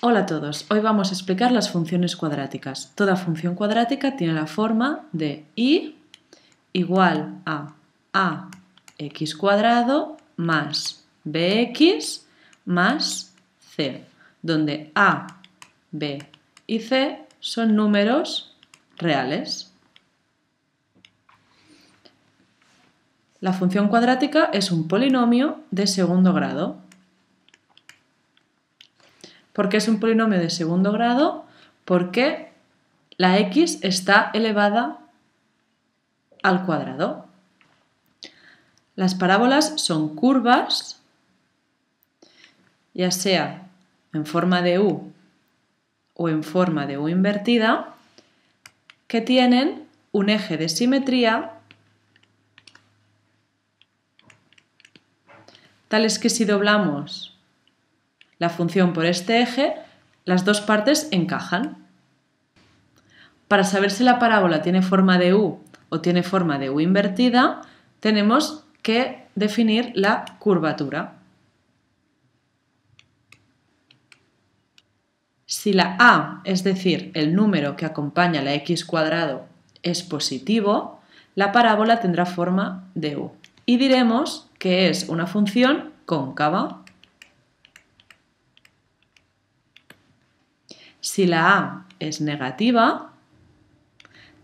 Hola a todos, hoy vamos a explicar las funciones cuadráticas. Toda función cuadrática tiene la forma de y igual a ax cuadrado más bx más c, donde a, b y c son números reales. La función cuadrática es un polinomio de segundo grado. ¿Por qué es un polinomio de segundo grado? Porque la x está elevada al cuadrado. Las parábolas son curvas, ya sea en forma de U o en forma de U invertida, que tienen un eje de simetría, tal es que si doblamos la función por este eje, las dos partes encajan. Para saber si la parábola tiene forma de U o tiene forma de U invertida, tenemos que definir la curvatura. Si la a, es decir, el número que acompaña la x cuadrado, es positivo, la parábola tendrá forma de U y diremos que es una función cóncava. Si la a es negativa,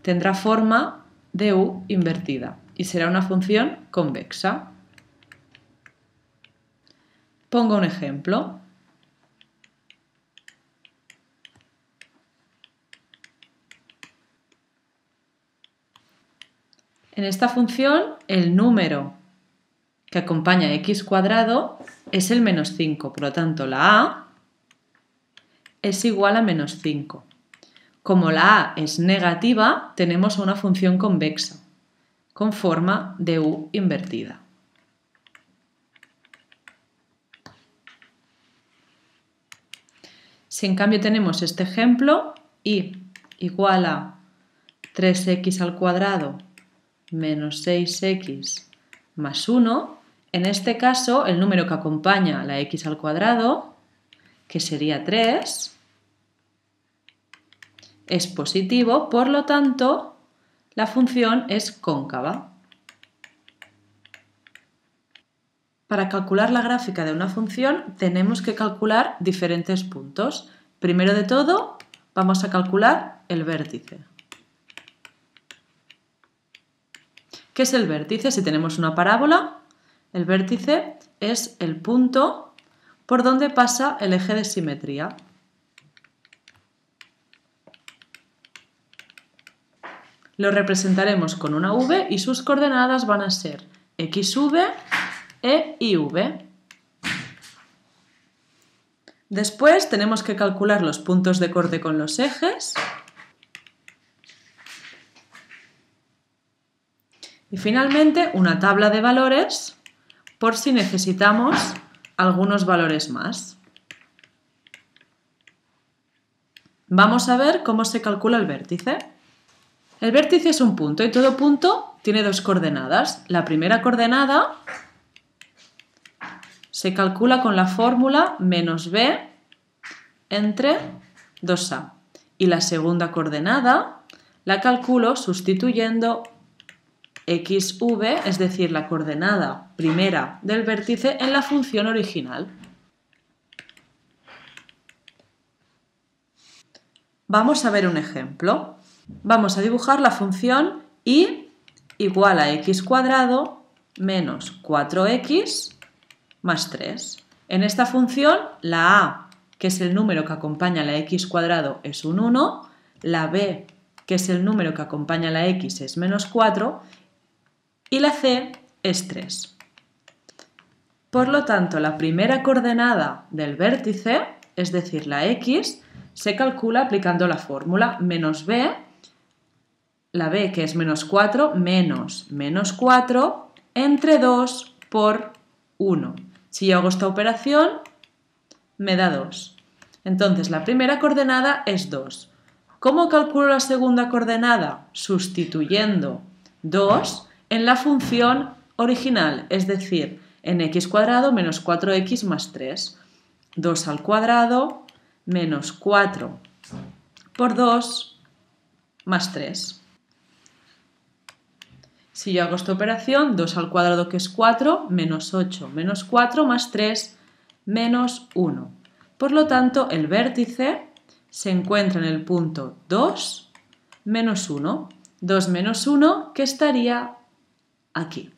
tendrá forma de U invertida y será una función convexa. Pongo un ejemplo. En esta función, el número que acompaña a x cuadrado es el menos 5, por lo tanto la a es igual a menos 5. Como la a es negativa, tenemos una función convexa, con forma de U invertida. Si en cambio tenemos este ejemplo, y igual a 3x al cuadrado menos 6x más 1, en este caso el número que acompaña a la x al cuadrado, que sería 3, es positivo, por lo tanto la función es cóncava. Para calcular la gráfica de una función tenemos que calcular diferentes puntos. Primero de todo vamos a calcular el vértice. ¿Qué es el vértice? Si tenemos una parábola, el vértice es el punto por donde pasa el eje de simetría. Lo representaremos con una v y sus coordenadas van a ser xv e iv. Después tenemos que calcular los puntos de corte con los ejes. Y finalmente una tabla de valores por si necesitamos algunos valores más. Vamos a ver cómo se calcula el vértice. El vértice es un punto y todo punto tiene dos coordenadas. La primera coordenada se calcula con la fórmula menos b entre 2a. Y la segunda coordenada la calculo sustituyendo xv, es decir, la coordenada primera del vértice, en la función original. Vamos a ver un ejemplo. Vamos a dibujar la función y igual a x cuadrado menos 4x más 3. En esta función, la a, que es el número que acompaña a la x cuadrado, es un 1, la b, que es el número que acompaña a la x, es menos 4, y la c es 3. Por lo tanto, la primera coordenada del vértice, es decir, la x, se calcula aplicando la fórmula menos b, la b que es menos 4, menos 4 entre 2 por 1. Si yo hago esta operación, me da 2. Entonces, la primera coordenada es 2. ¿Cómo calculo la segunda coordenada? Sustituyendo 2 en la función original, es decir, en x cuadrado menos 4x más 3. 2 al cuadrado menos 4 por 2 más 3. Si yo hago esta operación, 2 al cuadrado que es 4, menos 8 menos 4 más 3 menos 1. Por lo tanto, el vértice se encuentra en el punto 2 menos 1. 2 menos 1 que estaría aquí.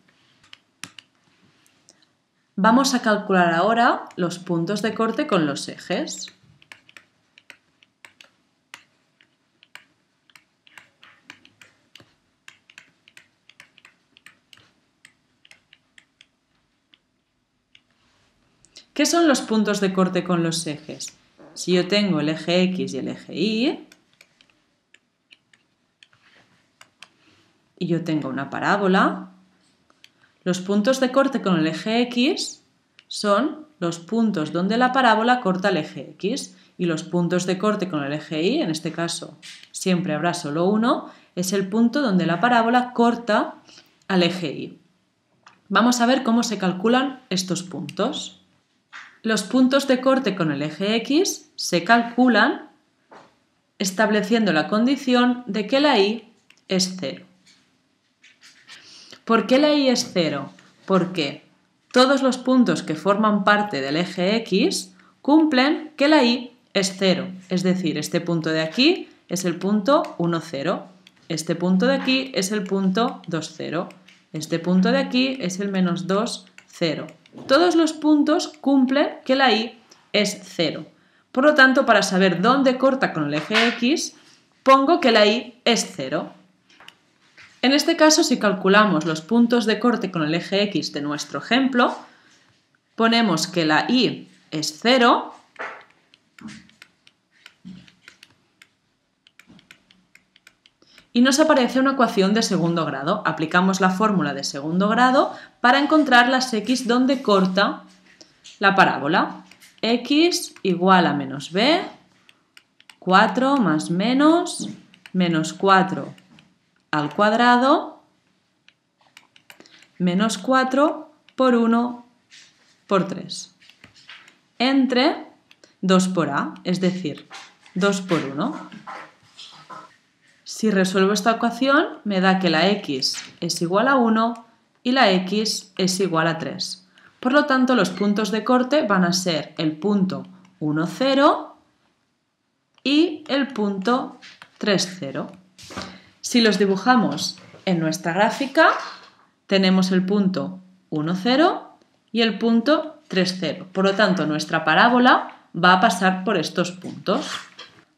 Vamos a calcular ahora los puntos de corte con los ejes. ¿Qué son los puntos de corte con los ejes? Si yo tengo el eje X y el eje Y, y yo tengo una parábola, los puntos de corte con el eje X son los puntos donde la parábola corta el eje X, y los puntos de corte con el eje Y, en este caso siempre habrá solo uno, es el punto donde la parábola corta al eje Y. Vamos a ver cómo se calculan estos puntos. Los puntos de corte con el eje X se calculan estableciendo la condición de que la y es 0. ¿Por qué la y es 0? Porque todos los puntos que forman parte del eje X cumplen que la y es 0. Es decir, este punto de aquí es el punto 1, 0. Este punto de aquí es el punto 2, 0. Este punto de aquí es el menos 2, 0. Todos los puntos cumplen que la y es 0. Por lo tanto, para saber dónde corta con el eje X, pongo que la y es 0. En este caso, si calculamos los puntos de corte con el eje X de nuestro ejemplo, ponemos que la y es 0 y nos aparece una ecuación de segundo grado. Aplicamos la fórmula de segundo grado para encontrar las x donde corta la parábola. X igual a menos b, 4 más menos 4 al cuadrado, menos 4 por 1 por 3, entre 2 por a, es decir, 2 por 1. Si resuelvo esta ecuación, me da que la x es igual a 1 y la x es igual a 3. Por lo tanto, los puntos de corte van a ser el punto 1, 0 y el punto 3, 0. Si los dibujamos en nuestra gráfica, tenemos el punto 1, 0 y el punto 3, 0. Por lo tanto, nuestra parábola va a pasar por estos puntos.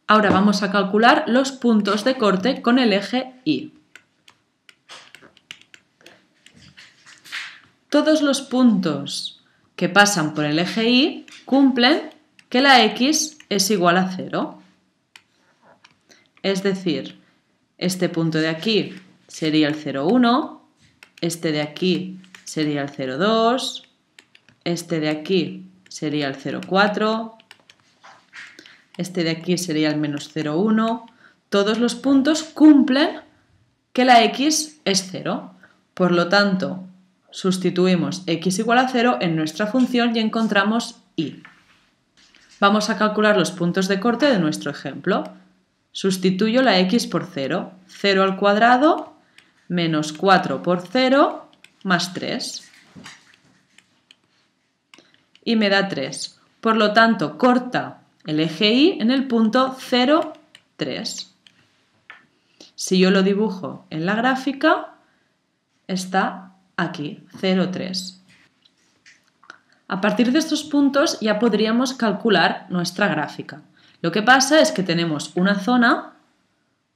Ahora vamos a calcular los puntos de corte con el eje Y. Todos los puntos que pasan por el eje Y cumplen que la x es igual a 0. Es decir, este punto de aquí sería el 0,1, este de aquí sería el 0,2, este de aquí sería el 0,4, este de aquí sería el menos 0,1. Todos los puntos cumplen que la x es 0. Por lo tanto, sustituimos x igual a 0 en nuestra función y encontramos y. Vamos a calcular los puntos de corte de nuestro ejemplo. Sustituyo la x por 0. 0 al cuadrado menos 4 por 0 más 3. Y me da 3. Por lo tanto, corta el eje Y en el punto 0, 3. Si yo lo dibujo en la gráfica, está aquí, 0, 3. A partir de estos puntos ya podríamos calcular nuestra gráfica. Lo que pasa es que tenemos una zona,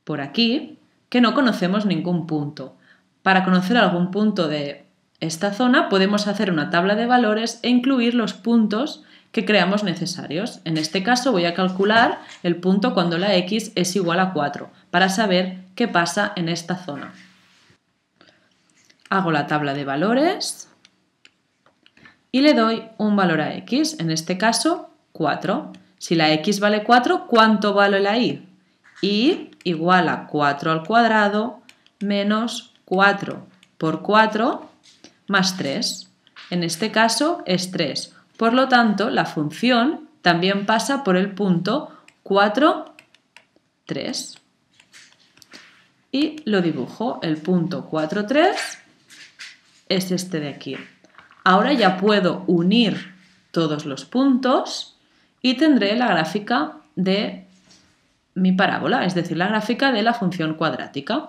por aquí, que no conocemos ningún punto. Para conocer algún punto de esta zona podemos hacer una tabla de valores e incluir los puntos que creamos necesarios. En este caso voy a calcular el punto cuando la x es igual a 4, para saber qué pasa en esta zona. Hago la tabla de valores y le doy un valor a x, en este caso 4. Si la x vale 4, ¿cuánto vale la y? Y igual a 4 al cuadrado menos 4 por 4 más 3. En este caso es 3. Por lo tanto, la función también pasa por el punto 4, 3. Y lo dibujo. El punto 4, 3 es este de aquí. Ahora ya puedo unir todos los puntos y tendré la gráfica de mi parábola, es decir, la gráfica de la función cuadrática.